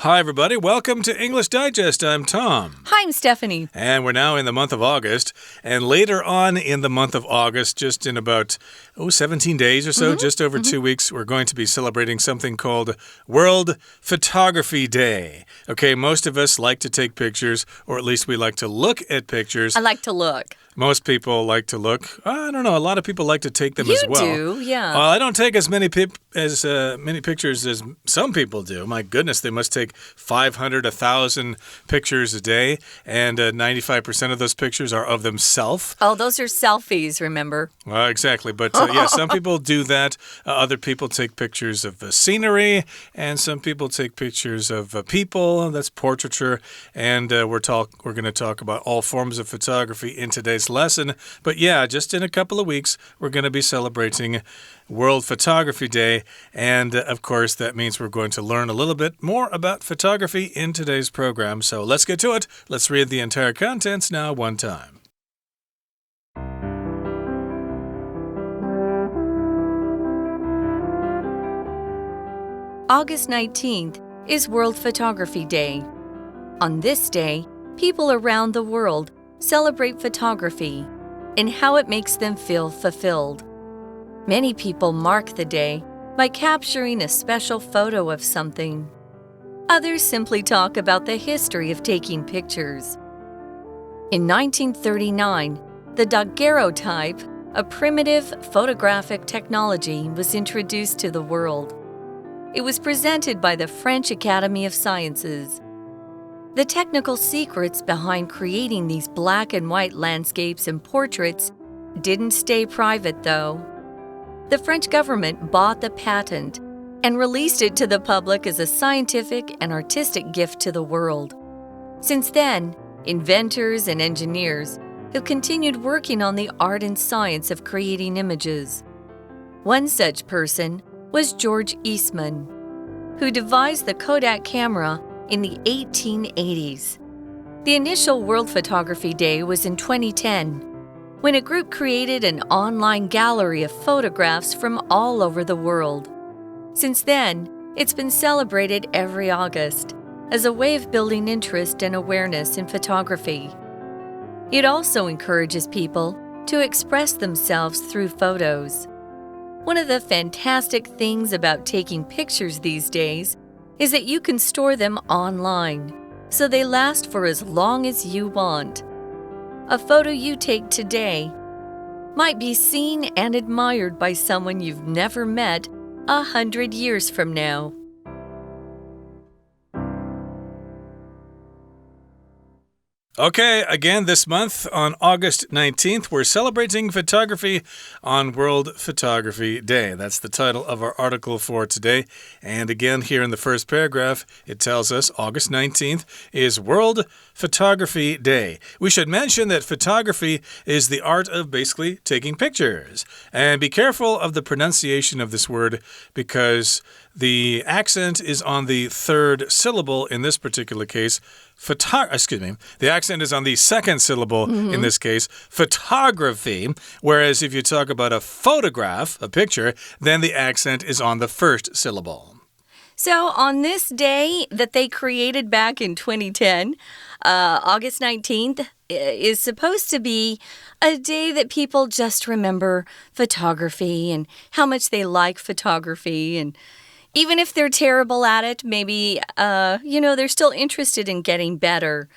Hi, everybody. Welcome to English Digest. I'm Tom. Hi, I'm Stephanie. And we're now in the month of August. And later on in the month of August, just in about 17 days or so, just over 2 weeks, we're going to be celebrating something called World Photography Day. Okay, most of us like to take pictures, or at least we like to look at pictures. I like to look. Most people like to look. I don't know. A lot of people like to take them as well. You do, yeah. I don't take as many pictures as some people do. My goodness, they must take 500, 1,000 pictures a day, and 95% of those pictures are of themselves. Oh, those are selfies, remember? Well, exactly. But yeah, some people do that. Other people take pictures of scenery, and some people take pictures of people. That's portraiture. And we're going to talk about all forms of photography in today's lesson. But yeah, just in a couple of weeks, we're going to be celebrating World Photography Day. And of course, that means we're going to learn a little bit more about photography in today's program. So let's get to it. Let's read the entire contents now one time. August 19th is World Photography Day. On this day, people around the world celebrate photography and how it makes them feel fulfilled. Many people mark the day by capturing a special photo of something. Others simply talk about the history of taking pictures. In 1939, the daguerreotype, a primitive photographic technology, was introduced to the world. It was presented by the French Academy of Sciences. The technical secrets behind creating these black and white landscapes and portraits didn't stay private, though. The French government bought the patent and released it to the public as a scientific and artistic gift to the world. Since then, inventors and engineers have continued working on the art and science of creating images. One such person was George Eastman, who devised the Kodak camera in the 1880s. The initial World Photography Day was in 2010, when a group created an online gallery of photographs from all over the world. Since then, it's been celebrated every August as a way of building interest and awareness in photography. It also encourages people to express themselves through photos. One of the fantastic things about taking pictures these days is that you can store them online, so they last for as long as you want. A photo you take today might be seen and admired by someone you've never met 100 years from now. Okay, again, this month on August 19th, we're celebrating photography on World Photography Day. That's the title of our article for today. And again, here in the first paragraph, it tells us August 19th is World Photography Day. We should mention that photography is the art of basically taking pictures. And be careful of the pronunciation of this word because the accent is on the third syllable in this particular case. The accent is on the second syllable in this case, photography. Whereas if you talk about a photograph, a picture, then the accent is on the first syllable. So on this day that they created back in 2010, August 19th is supposed to be a day that people just remember photography and how much they like photography. And even if they're terrible at it, maybe, they're still interested in getting better.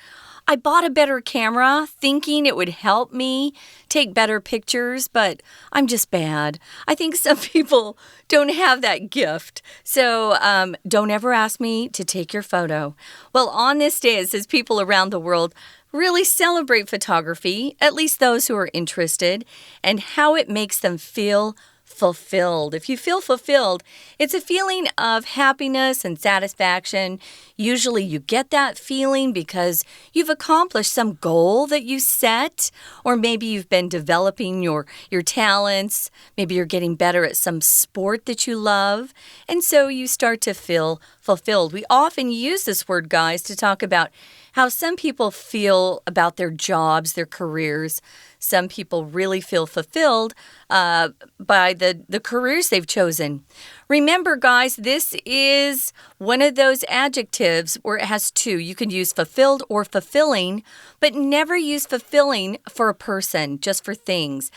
I bought a better camera thinking it would help me take better pictures, but I'm just bad. I think some people don't have that gift. So don't ever ask me to take your photo. Well, on this day, it says people around the world really celebrate photography, at least those who are interested, and how it makes them feel fulfilled. If you feel fulfilled, it's a feeling of happiness and satisfaction. Usually you get that feeling because you've accomplished some goal that you set, or maybe you've been developing your talents. Maybe you're getting better at some sport that you love, and so you start to feel fulfilled. We often use this word, guys, to talk about how some people feel about their jobs, their careers. Some people really feel fulfilled by the careers they've chosen. Remember, guys, this is one of those adjectives where it has two. You can use fulfilled or fulfilling, but never use fulfilling for a person, just for things.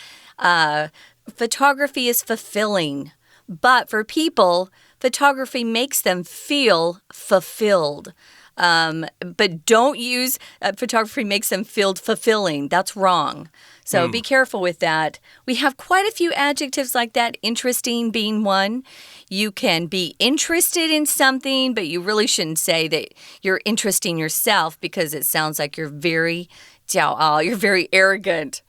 Photography is fulfilling, but for people, photography makes them feel fulfilled. But don't use photography makes them feel fulfilling. That's wrong. So be careful with that. We have quite a few adjectives like that, interesting being one. You can be interested in something, but you really shouldn't say that you're interesting yourself because it sounds like you're very 骄傲, you're very arrogant.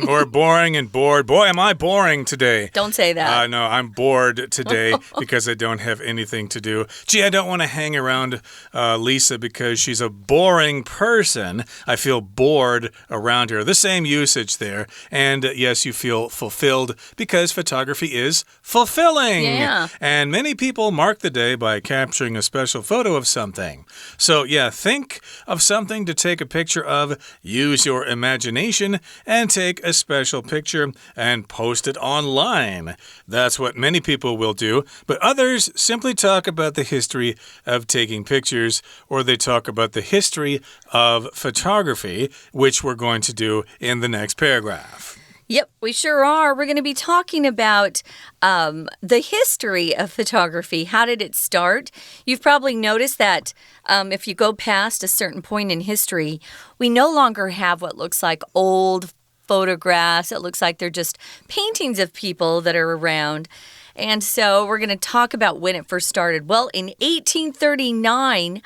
Or boring and bored. Boy, am I boring today. Don't say that. No, I'm bored today because I don't have anything to do. Gee, I don't want to hang around Lisa because she's a boring person. I feel bored around her. The same usage there. And yes, you feel fulfilled because photography is fulfilling. Yeah. And many people mark the day by capturing a special photo of something. So yeah, think of something to take a picture of. Use your imagination and take a special picture and post it online. That's what many people will do, but others simply talk about the history of taking pictures, or they talk about the history of photography, which we're going to do in the next paragraph. Yep, we sure are. We're going to be talking about the history of photography. How did it start? You've probably noticed that if you go past a certain point in history, we no longer have what looks like old photographs. It looks like they're just paintings of people that are around. And so we're going to talk about when it first started. Well, in 1839,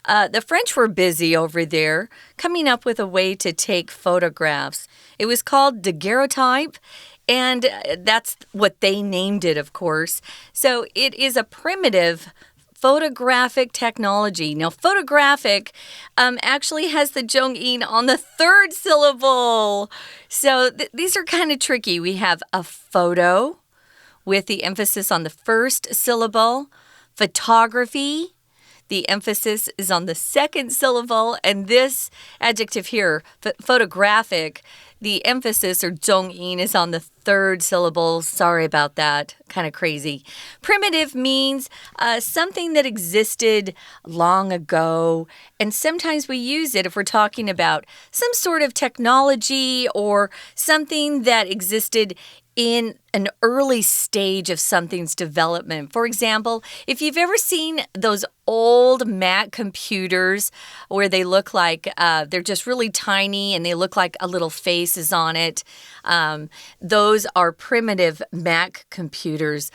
the French were busy over there coming up with a way to take photographs. It was called daguerreotype, and that's what they named it, of course. So it is a primitive photographic technology. Now, photographic actually has the zhongyin on the third syllable. So these are kind of tricky. We have a photo with the emphasis on the first syllable, photography. The emphasis is on the second syllable, and this adjective here, photographic, the emphasis or zhongyin is on the third syllable. Sorry about that. Kind of crazy. Primitive means something that existed long ago, and sometimes we use it if we're talking about some sort of technology or something that existed in an early stage of something's development. For example, if you've ever seen those old Mac computers where they look like they're just really tiny and they look like a little face is on it, those are primitive Mac computers.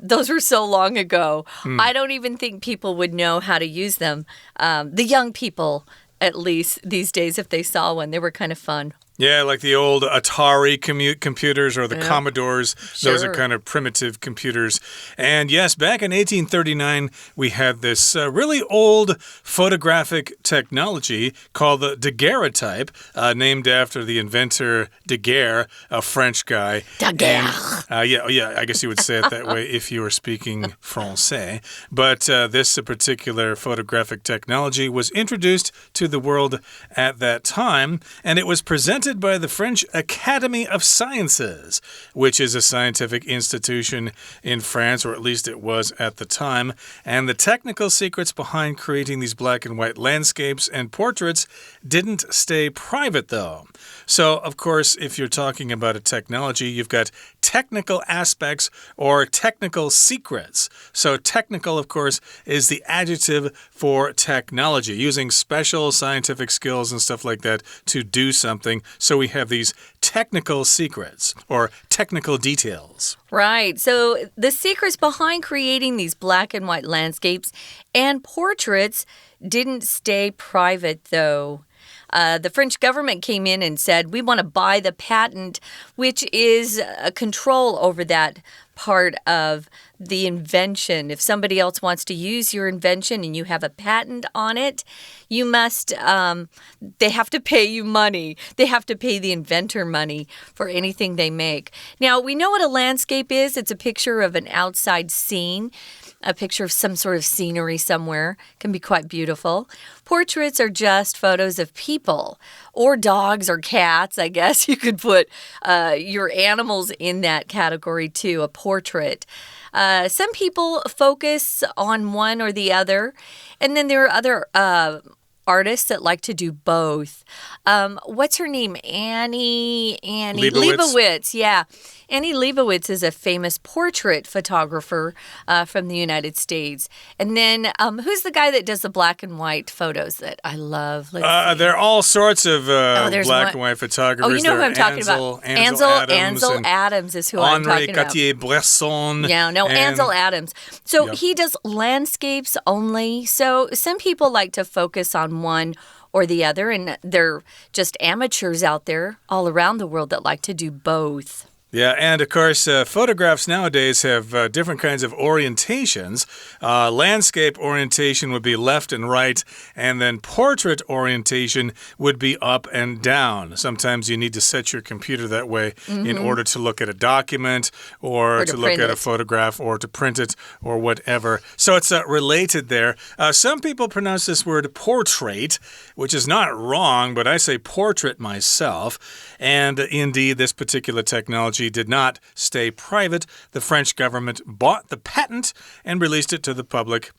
Those were so long ago. I don't even think people would know how to use them. The young people, at least these days, if they saw one, they were kind of fun. Yeah, like the old Atari computers or the Commodores. Sure. Those are kind of primitive computers. And yes, back in 1839, we had this really old photographic technology called the daguerreotype, named after the inventor Daguerre, a French guy. Daguerre. Yeah, I guess you would say it that way if you were speaking Francais. But this particular photographic technology was introduced to the world at that time, and it was presented by the French Academy of Sciences, which is a scientific institution in France, or at least it was at the time. And the technical secrets behind creating these black and white landscapes and portraits didn't stay private, though. So, of course, if you're talking about a technology, you've got technical aspects or technical secrets. So technical, of course, is the adjective for technology, using special scientific skills and stuff like that to do something. So we have these technical secrets or technical details. Right. So the secrets behind creating these black and white landscapes and portraits didn't stay private, though. The French government came in and said, we want to buy the patent, which is a control over that part of the invention. If somebody else wants to use your invention and you have a patent on it, you must, they have to pay you money. They have to pay the inventor money for anything they make. Now, we know what a landscape is. It's a picture of an outside scene. a picture of some sort of scenery somewhere can be quite beautiful. Portraits are just photos of people or dogs or cats. I guess you could put your animals in that category too, a portrait. Some people focus on one or the other, and then there are other artists that like to do both. What's her name? Annie Leibovitz. Yeah. Annie Leibovitz is a famous portrait photographer from the United States. And then who's the guy that does the black and white photos that I love? There are all sorts of black and white photographers. Oh, you know who I'm talking about. Ansel Adams is who I'm talking about. Henri Cartier-Bresson. Yeah, no, Ansel Adams. So he does landscapes only. So some people like to focus on one or the other, and they're just amateurs out there all around the world that like to do both. Yeah, and of course, photographs nowadays have different kinds of orientations. Landscape orientation would be left and right, and then portrait orientation would be up and down. Sometimes you need to set your computer that way in order to look at a document or to look at a photograph or to print it or whatever. So it's related there. Some people pronounce this word portrait, which is not wrong, but I say portrait myself. And indeed, this particular technology did not stay private. The French government bought the patent and released it to the public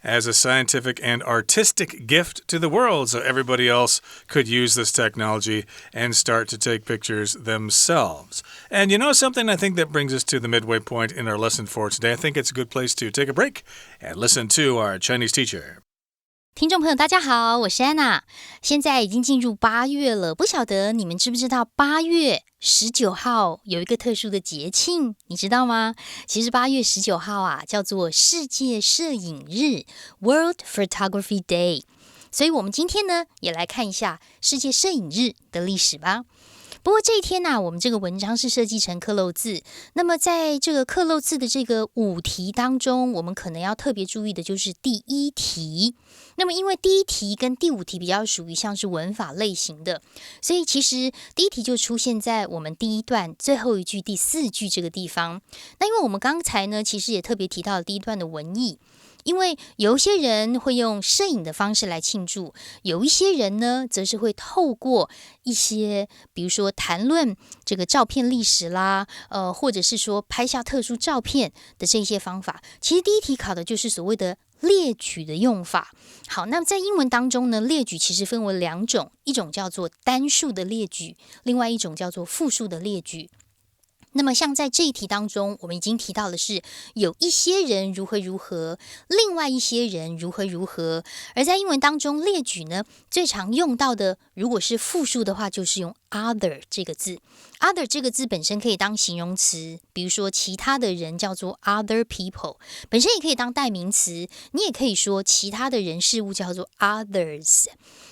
as a scientific and artistic gift to the world, so everybody else could use this technology and start to take pictures themselves. And you know something? I think that brings us to the midway point in our lesson for today. I think it's a good place to take a break and listen to our Chinese teacher. 听众朋友大家好，我是安娜。现在已经进入8月了，不晓得你们知不知道8月19号有一个特殊的节庆，你知道吗？其实8月19号啊，叫做世界摄影日 World Photography Day。所以我们今天呢，也来看一下世界摄影日的历史吧。不过这一天呢，我们这个文章是设计成克漏字。那么在这个克漏字的这个5题当中，我们可能要特别注意的就是第1题。那么因为第1题跟第5题比较属于像是文法类型的，所以其实第1题就出现在我们第1段最后一句第4句这个地方。那因为我们刚才呢，其实也特别提到了第1段的文意。因为有一些人会用摄影的方式来庆祝，有一些人呢，则是会透过一些，比如说谈论这个照片历史啦，或者是说拍下特殊照片的这些方法。其实第1题考的就是所谓的列举的用法。好，那在英文当中呢，列举其实分为2种，一种叫做单数的列举，另外一种叫做复数的列举。那么像在这一题当中，我们已经提到的是有一些人如何如何，另外一些人如何如何。而在英文当中，列举呢最常用到的，如果是复数的话，就是用 other 这个字。other 这个字本身可以当形容词，比如说其他的人叫做 other people， 本身也可以当代名词，你也可以说其他的人事物叫做 others。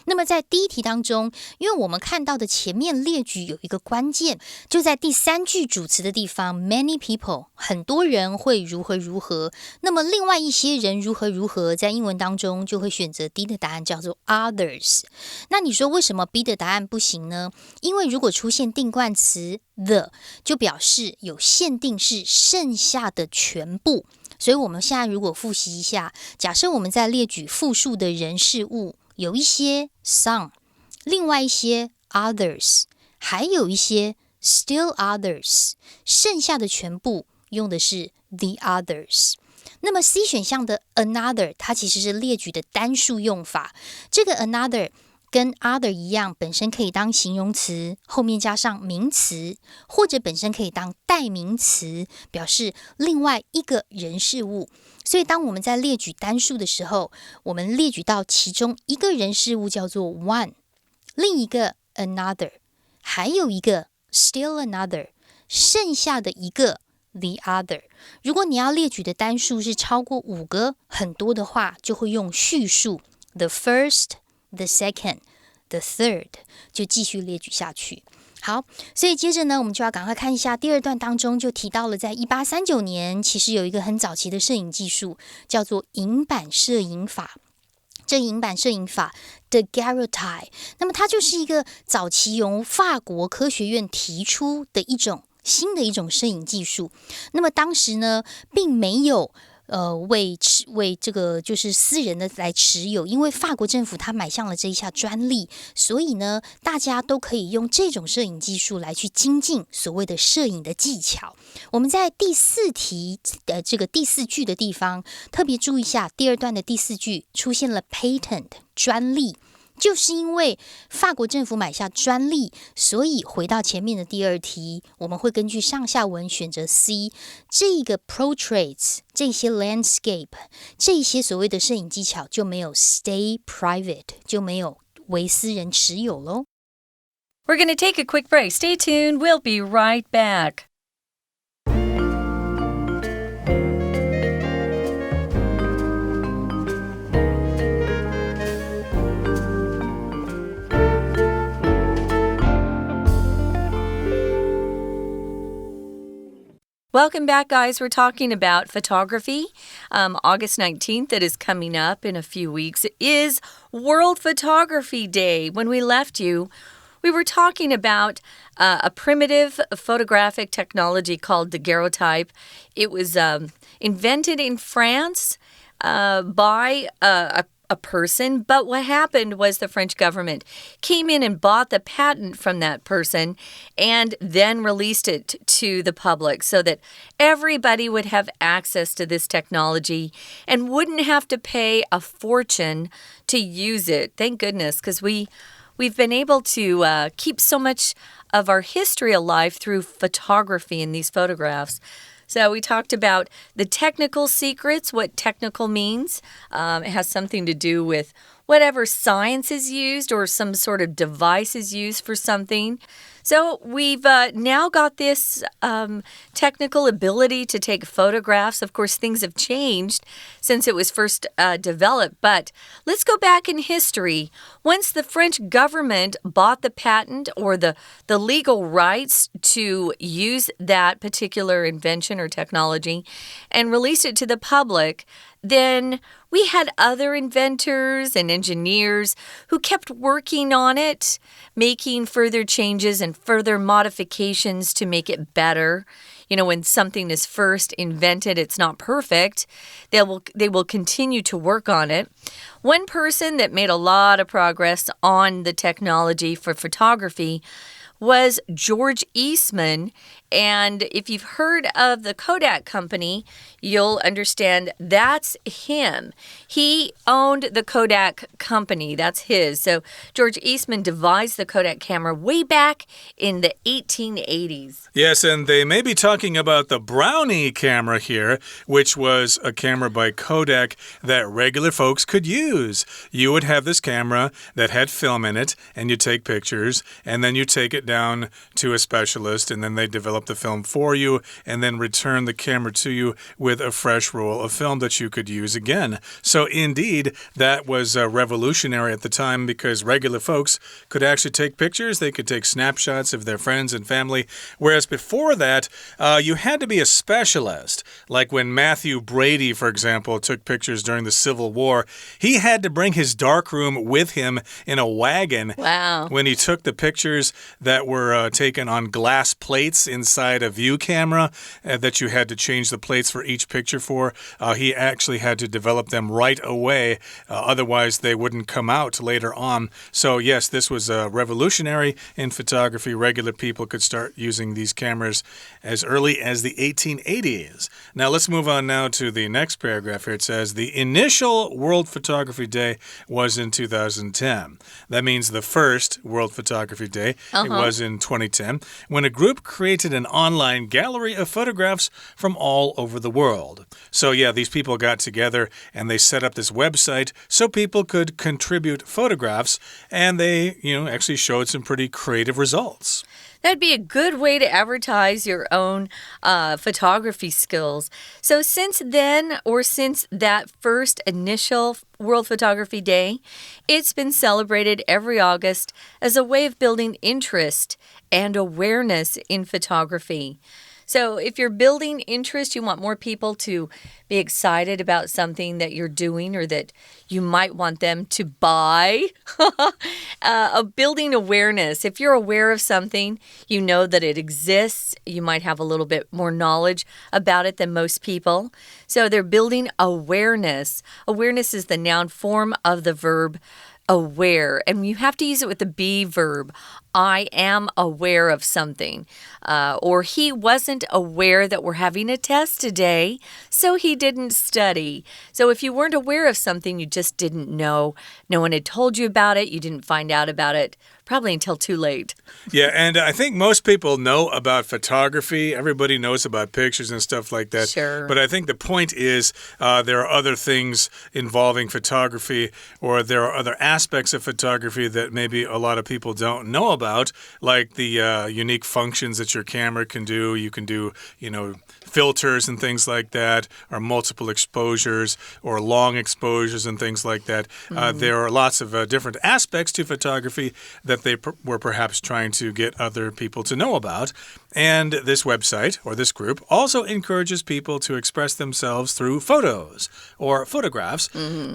那么在第1题当中，因为我们看到的前面列举有一个关键，就在第3句主词的地方 many people， 很多人会如何如何。那么另外一些人如何如何，在英文当中就会选择 D 的答案叫做 others。 那你说为什么 B 的答案不行呢？因为如果出现定冠词 the， 就表示有限定是剩下的全部。所以我们现在如果复习一下，假设我们在列举复数的人事物，有一些 some， 另外一些 others， 还有一些 still others， 剩下的全部用的是 the others。 那么 C 选项的 another， 它其实是列举的单数用法。这个 another 跟 other 一样，本身可以当形容词，后面加上名词，或者本身可以当代名词，表示另外一个人事物。所以当我们在列举单数的时候，我们列举到其中一个人事物叫做 one， 另一个 another， 还有一个 still another， 剩下的一个 the other。 如果你要列举的单数是超过5个很多的话，就会用序数 the first， the second， the third， 就继续列举下去。好，所以接着呢，我们就要赶快看一下第2段当中就提到了，在1839年，其实有一个很早期的摄影技术，叫做银版摄影法。这银版摄影法 Daguerreotype， 那么它就是一个早期由法国科学院提出的新的一种摄影技术。那么当时呢，并没有为这个就是私人的来持有，因为法国政府他买下了这一项专利，所以呢，大家都可以用这种摄影技术来去精进所谓的摄影的技巧。我们在第4题这个第4句的地方特别注意一下，第2段的第4句出现了 patent 专利。就是因为法国政府买下专利，所以回到前面的第2题，我们会根据上下文选择 C， 这个 portraits 这些 landscape 这些所谓的摄影技巧就没有 stay private， 就没有为私人持有咯。 We're going to take a quick break. Stay tuned. We'll be right back. Welcome back, guys. We're talking about photography. August 19th, that is coming up in a few weeks, is World Photography Day. When we left you, we were talking about a primitive photographic technology called daguerreotype. It was invented in France by a person, but what happened was the French government came in and bought the patent from that person and then released it to the public so that everybody would have access to this technology and wouldn't have to pay a fortune to use it. Thank goodness, because we've been able to keep so much of our history alive through photography in these photographs. So we talked about the technical secrets, what technical means. It has something to do with whatever science is used or some sort of device is used for something. So we've now got this technical ability to take photographs. Of course, things have changed since it was first developed, but let's go back in history. Once the French government bought the patent or the legal rights to use that particular invention or technology and released it to the public, then we had other inventors and engineers who kept working on it, making further changes and further modifications to make it better. You know, when something is first invented, it's not perfect. They will continue to work on it. One person that made a lot of progress on the technology for photography was George Eastman. And if you've heard of the Kodak company, you'll understand that's him. He owned the Kodak company. That's his. So George Eastman devised the Kodak camera way back in the 1880s. Yes, and they may be talking about the Brownie camera here, which was a camera by Kodak that regular folks could use. You would have this camera that had film in it, and you take pictures, and then you take it down to a specialist, and then they develop the film for you and then return the camera to you with a fresh roll of film that you could use again. So indeed, that was revolutionary at the time because regular folks could actually take pictures. They could take snapshots of their friends and family. Whereas before that, you had to be a specialist. Like when Matthew Brady, for example, took pictures during the Civil War, he had to bring his darkroom with him in a wagon. Wow. When he took the pictures that were taken on glass plates inside a view camera that you had to change the plates for each picture for. He actually had to develop them right away. Otherwise, they wouldn't come out later on. So, yes, this was revolutionary in photography. Regular people could start using these cameras as early as the 1880s. Now, let's move on now to the next paragraph here. It says, the initial World Photography Day was in 2010. That means the first World Photography Day. It was in 2010 when a group created an online gallery of photographs from all over the world. So, yeah, these people got together and they set up this website so people could contribute photographs, and they, actually showed some pretty creative results. That'd be a good way to advertise your own photography skills. So since then, or since that first initial World Photography Day, it's been celebrated every August as a way of building interest and awareness in photography. So if you're building interest, you want more people to be excited about something that you're doing or that you might want them to buy. Building awareness. If you're aware of something, you know that it exists. You might have a little bit more knowledge about it than most people. So they're building awareness. Awareness is the noun form of the verb aware, and you have to use it with the be verb. I am aware of something. Or he wasn't aware that we're having a test today, so he didn't study. So if you weren't aware of something, you just didn't know. No one had told you about it. You didn't find out about it probably until too late. Yeah, and I think most people know about photography. Everybody knows about pictures and stuff like that. Sure. But I think the point is there are other things involving photography, or there are other aspects of photography that maybe a lot of people don't know about, like the unique functions that your camera can do. You can do, filters and things like that, or multiple exposures, or long exposures and things like that. There are lots of different aspects to photography that they were perhaps trying to get other people to know about. And this website, or this group, also encourages people to express themselves through photos or photographs.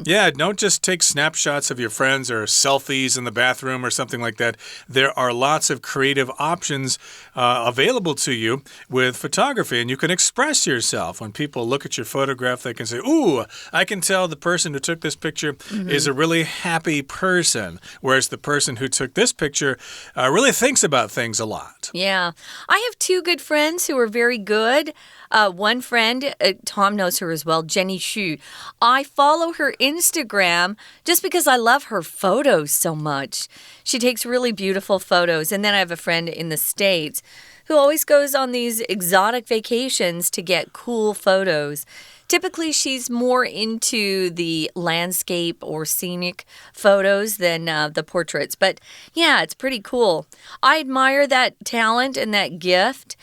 Yeah, don't just take snapshots of your friends or selfies in the bathroom or something like that. There are lots of creative options available to you with photography, and you can express yourself. When people look at your photograph, they can say, ooh, I can tell the person who took this picture is a really happy person, whereas the person who took this picture really thinks about things a lot. Yeah. I have two good friends who are very good. One friend, Tom knows her as well, Jenny Xu. I follow her Instagram just because I love her photos so much. She takes really beautiful photos. And then I have a friend in the States who always goes on these exotic vacations to get cool photos. Typically, she's more into the landscape or scenic photos than the portraits. But yeah, it's pretty cool. I admire that talent and that gift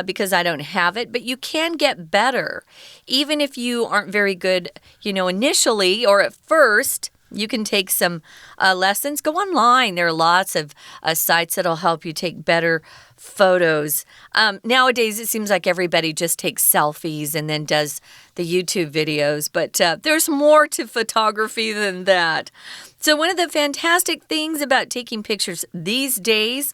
because I don't have it. But you can get better. Even if you aren't very good, initially or at first. You can take some lessons. Go online. There are lots of sites that'll help you take better photos. Nowadays, it seems like everybody just takes selfies and then does the YouTube videos. But there's more to photography than that. So one of the fantastic things about taking pictures these days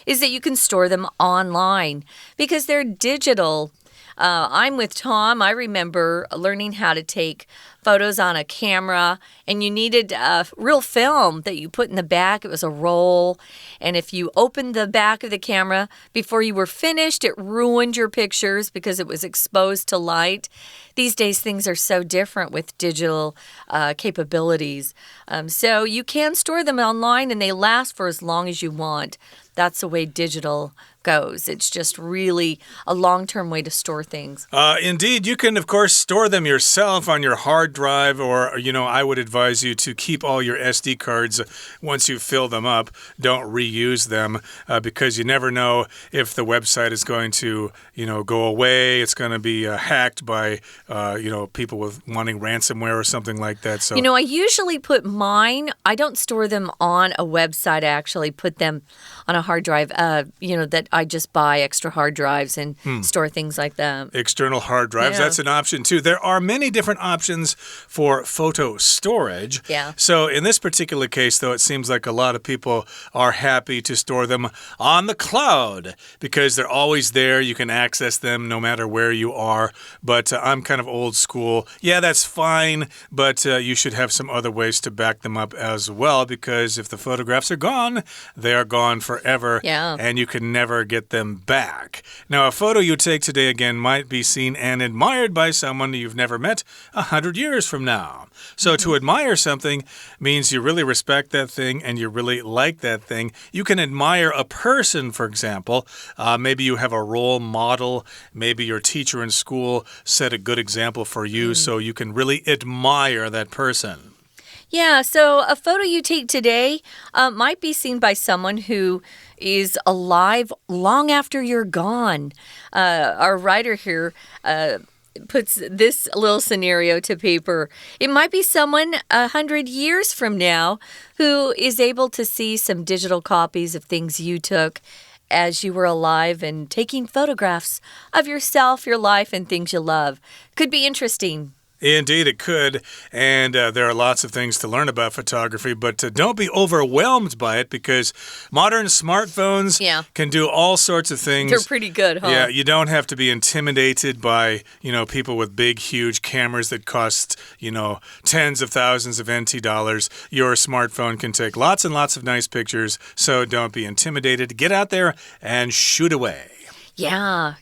is that you can store them online because they're digital. I'm with Tom. I remember learning how to take photos on a camera, and you needed real film that you put in the back. It was a roll, and if you opened the back of the camera before you were finished, it ruined your pictures because it was exposed to light. These days, things are so different with digital capabilities. So you can store them online, and they last for as long as you want. That's the way digital goes. It's just really a long-term way to store things. Indeed, you can, of course, store them yourself on your hard drive, or, I would advise you to keep all your SD cards once you fill them up. Don't reuse them because you never know if the website is going to, go away. It's going to be hacked by, people with wanting ransomware or something like that. So, I usually put mine, I don't store them on a website. I actually put them on a hard drive, that I just buy extra hard drives and store things like that. External hard drives, that's an option too. There are many different options for photo storage. Yeah. So in this particular case, though, it seems like a lot of people are happy to store them on the cloud because they're always there. You can access them no matter where you are. But I'm kind of old school. Yeah, that's fine, but you should have some other ways to back them up as well, because if the photographs are gone, they are gone forever, and you can never get them back. Now, a photo you take today, again, might be seen and admired by someone you've never met 100 years from now. So to admire something means you really respect that thing and you really like that thing. You can admire a person, for example. Maybe you have a role model. Maybe your teacher in school set a good example for you, so you can really admire that person. Yeah, so a photo you take today might be seen by someone who is alive long after you're gone. Our writer here puts this little scenario to paper. It might be someone 100 years from now who is able to see some digital copies of things you took as you were alive and taking photographs of yourself, your life, and things you love. Could be interesting. Indeed, it could. And there are lots of things to learn about photography, but don't be overwhelmed by it because modern smartphones can do all sorts of things. They're pretty good, huh? Yeah, you don't have to be intimidated by, people with big, huge cameras that cost, tens of thousands of NT dollars. Your smartphone can take lots and lots of nice pictures, so don't be intimidated. Get out there and shoot away. Yeah.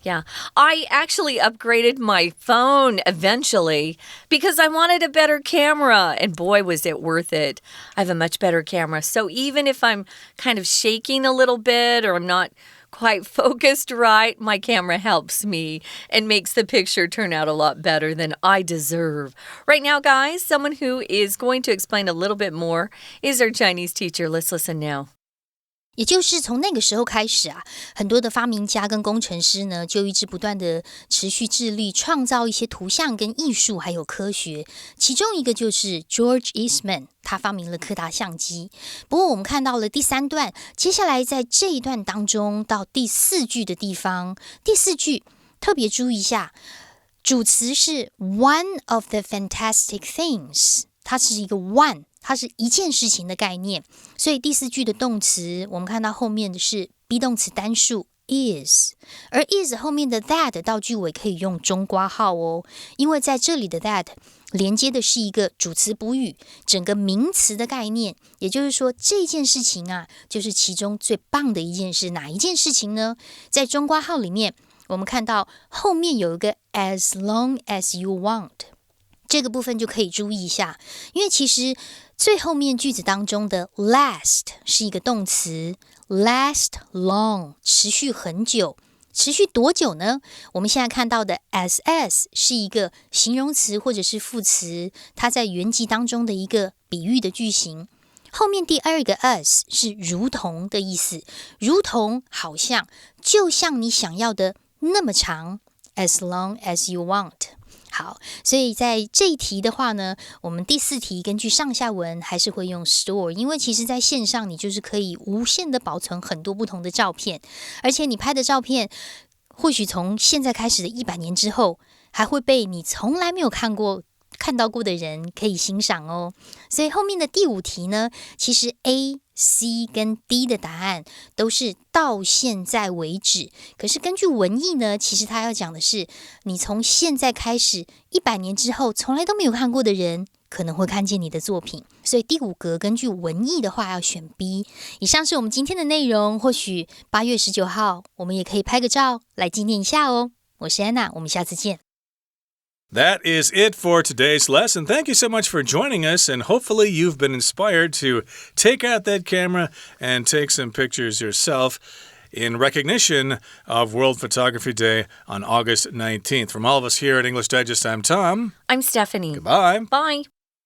I actually upgraded my phone eventually because I wanted a better camera. And boy, was it worth it. I have a much better camera. So even if I'm kind of shaking a little bit or I'm not quite focused right, my camera helps me and makes the picture turn out a lot better than I deserve. Right now, guys, someone who is going to explain a little bit more is our Chinese teacher. Let's listen now.也就是从那个时候开始啊，很多的发明家跟工程师呢，就一直不断的持续致力创造一些图像跟艺术，还有科学。其中一个就是 George Eastman， 他发明了柯达相机。不过我们看到了第3段，接下来在这一段当中到第4句的地方，第4句特别注意一下，主词是 one of the fantastic things， 它是一个 one。它是一件事情的概念，所以第4句的动词，我们看到后面的是 be 动词单数 is， 而 is 后面的 that 到句尾可以用中括号哦，因为在这里的 that 连接的是一个主词补语，整个名词的概念，也就是说这件事情啊，就是其中最棒的一件事。哪一件事情呢？在中括号里面，我们看到后面有一个 as long as you want。这个部分就可以注意一下，因为其实最后面句子当中的 last 是一个动词 last long 持续很久，持续多久呢？我们现在看到的 as 是一个形容词或者是副词，它在原句当中的一个比喻的句型。后面第2个 as 是如同的意思，如同好像就像你想要的那么长 as long as you want。好，所以在这一题的话呢，我们第4题根据上下文还是会用 store， 因为其实在线上你就是可以无限的保存很多不同的照片，而且你拍的照片或许从现在开始的100年之后，还会被你从来没有看到过的人可以欣赏哦。所以后面的第5题呢，其实 A、C 跟 D 的答案都是到现在为止，可是根据文意呢，其实它要讲的是你从现在开始100年之后从来都没有看过的人可能会看见你的作品，所以第5格根据文意的话要选 B。 以上是我们今天的内容，或许8月19号我们也可以拍个照来纪念一下哦。我是安娜，我们下次见。That is it for today's lesson. Thank you so much for joining us, and hopefully you've been inspired to take out that camera and take some pictures yourself in recognition of World Photography Day on August 19th. From all of us here at English Digest, I'm Tom. I'm Stephanie. Goodbye. Bye.